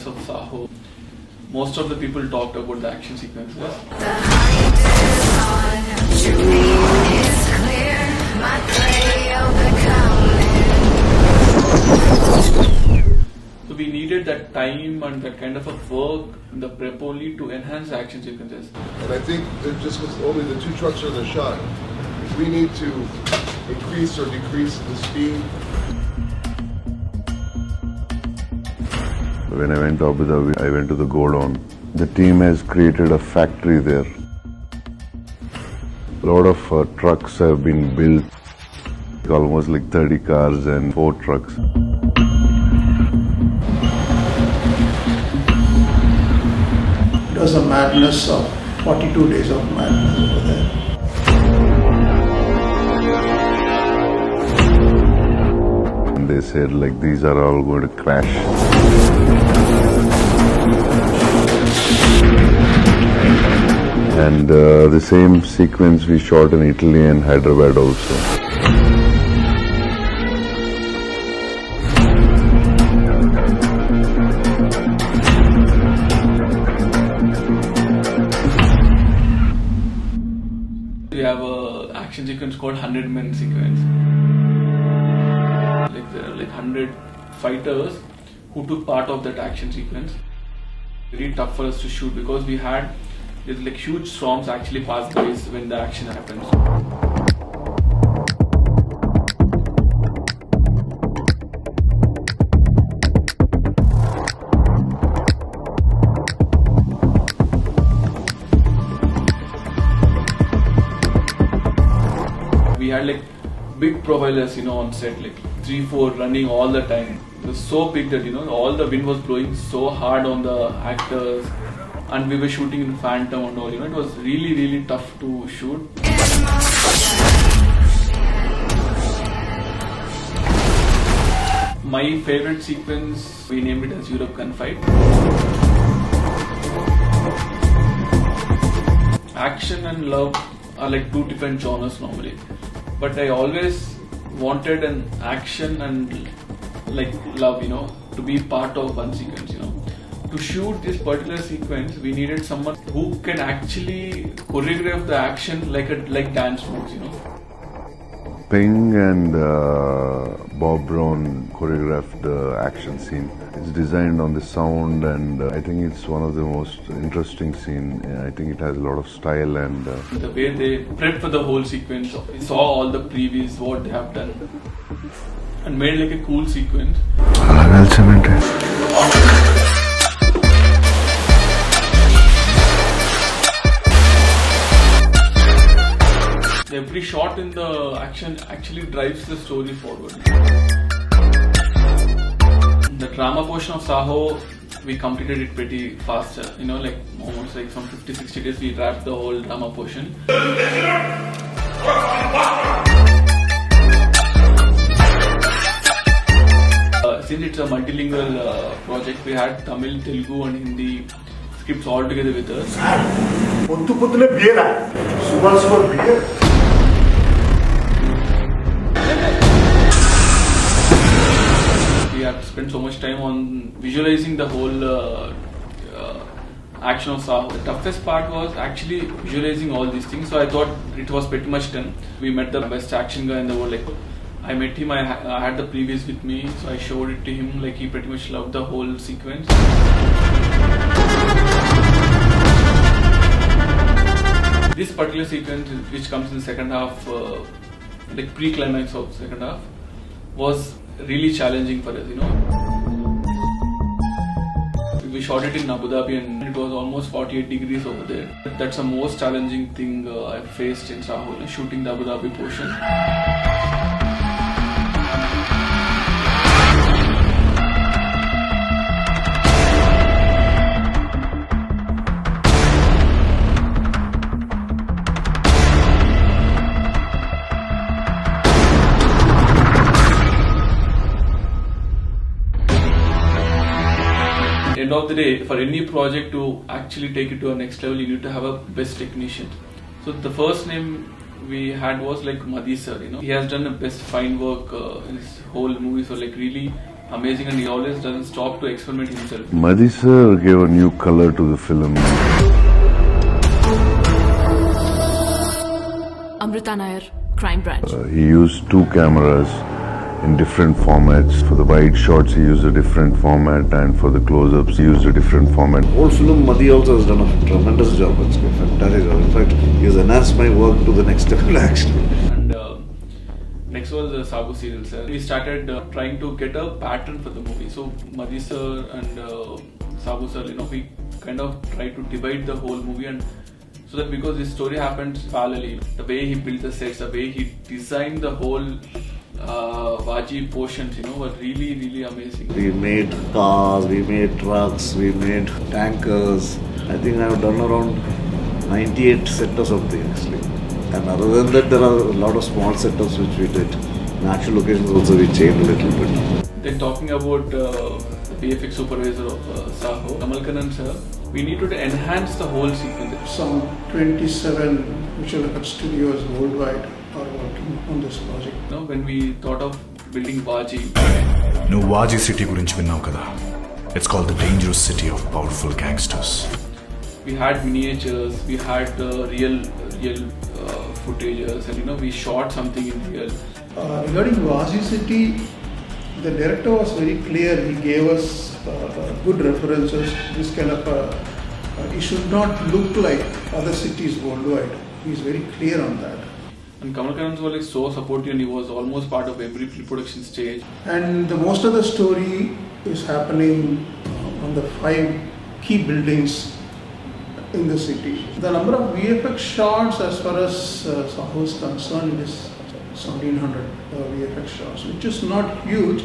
trailers of Saaho, most of the people talked about the action sequences. The hunt is on, shooting is clear, my trail becoming. So we needed that time and that kind of a work in the prep only to enhance the action sequences. And I think that just with only the 2 trucks in the shot, we need to increase or decrease the speed. When I went to Abu Dhabi, I went to the Godown. The team has created a factory there. A lot of trucks have been built, almost like 30 cars and 4 trucks. It was a madness of 42 days of madness over there. And they said like these are all going to crash. And the same sequence we shot in Italy and Hyderabad also. We have a action sequence called 100 Men sequence. Like there are like 100 fighters who took part of that action sequence. Very tough for us to shoot because we had these like huge storms actually pass by when the action happens. We had like big profilers, on set, like 3-4 running all the time. It was so big that all the wind was blowing so hard on the actors, and we were shooting in Phantom and all. It was really tough to shoot. My favorite sequence, we named it as Europe Gunfight. Action and love are like 2 different genres normally, but I always wanted an action and like love, to be part of one sequence, To shoot this particular sequence, we needed someone who can actually choreograph the action like dance moves, Ping and Bob Brown choreographed the action scene. It's designed on the sound, and I think it's one of the most interesting scenes. I think it has a lot of style and... The way they prepped for the whole sequence, we saw all the previews, what they have done, and made like a cool sequence. Every shot in the action actually drives the story forward. The drama portion of Saaho, we completed it pretty fast, like almost like some 50-60 days we wrapped the whole drama portion. Since it's a multilingual project, we had Tamil, Telugu and Hindi scripts all together with us. We have spent so much time on visualizing the whole action of Saaho. The toughest part was actually visualizing all these things, so I thought it was pretty much done. We met the best action guy in the world. Like, I met him, I had the previews with me, so I showed it to him. Like, he pretty much loved the whole sequence. This particular sequence, which comes in the second half, like pre-climax of the second half, was really challenging for us, We shot it in Abu Dhabi and it was almost 48 degrees over there. That's the most challenging thing I faced in Saaho, shooting the Abu Dhabi portion. End of the day, for any project to actually take it to a next level, you need to have a best technician. So the first name we had was like Madhi sir, He has done the best fine work in his whole movie. So like really, amazing, and he always doesn't stop to experiment himself. Madhi sir gave a new color to the film. Amrita Nair, Crime Branch. He used two cameras in different formats. For the wide shots, he used a different format, and for the close-ups, he used a different format. Whole film, Madhi also has done a tremendous job. It's a fantastic job. In fact, he has enhanced my work to the next level, actually. And next was the Saaho serial, sir. We started trying to get a pattern for the movie. So Madhi sir and Saaho sir, we kind of tried to divide the whole movie, and so that because this story happened parallelly, the way he built the sets, the way he designed the whole Vaji portions, were really, really amazing. We made cars, we made trucks, we made tankers. I think I have done around 98 setups of things, actually. And other than that, there are a lot of small setups which we did. In actual locations also we changed a little bit. Then talking about the VFX supervisor of Saaho, Kamalkanan sir, we needed to enhance the whole sequence. Some 27 visual effects studios worldwide are working on this project. When we thought of building Vaji, నువ్వు వాజీ city గురించి విన్నావు కదా. It's called the dangerous city of powerful gangsters. we had miniatures, we had real footages, and we shot something in real. Regarding Vaji City, the director was very clear. He gave us good references. This kind of it should not look like other cities worldwide. He is very clear on that. And Kamal Karan was so supportive, and he was almost part of every pre-production stage. And the most of the story is happening on the 5 key buildings in the city. The number of VFX shots, as far as Saaho is concerned, it is 1700 VFX shots, which is not huge,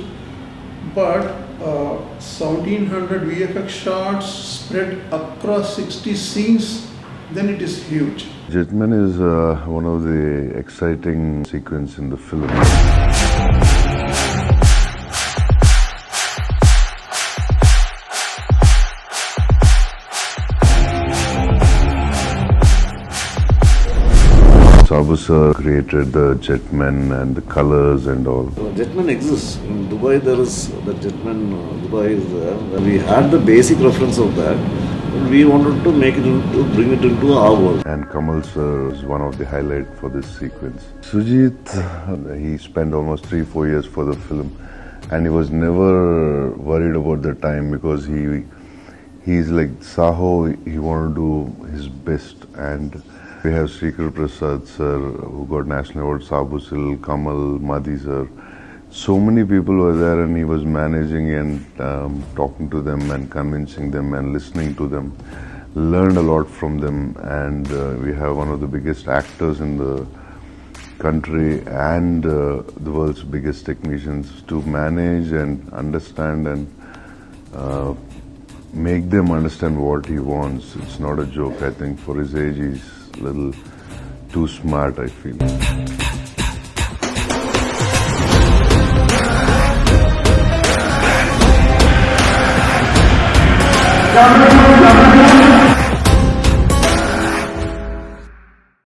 but 1700 VFX shots spread across 60 scenes, then it is huge. Jetman is one of the exciting sequences in the film. Saaho sir created the Jetman and the colors and all. Jetman exists. In Dubai there is the Jetman, Dubai is there. We had the basic reference of that. We wanted to bring it into our world. And Kamal sir is one of the highlights for this sequence. Sujith, he spent almost 3-4 years for the film, and he was never worried about the time because he's like Saaho, he wanted to do his best. And we have Srikhar Prasad sir, who got National Award, Saaho sir, Kamal, Madhi sir. So many people were there, and he was managing and talking to them and convincing them and listening to them. Learned a lot from them, and we have one of the biggest actors in the country and the world's biggest technicians to manage and understand and make them understand what he wants. It's not a joke. I think for his age, he's a little too smart, I feel.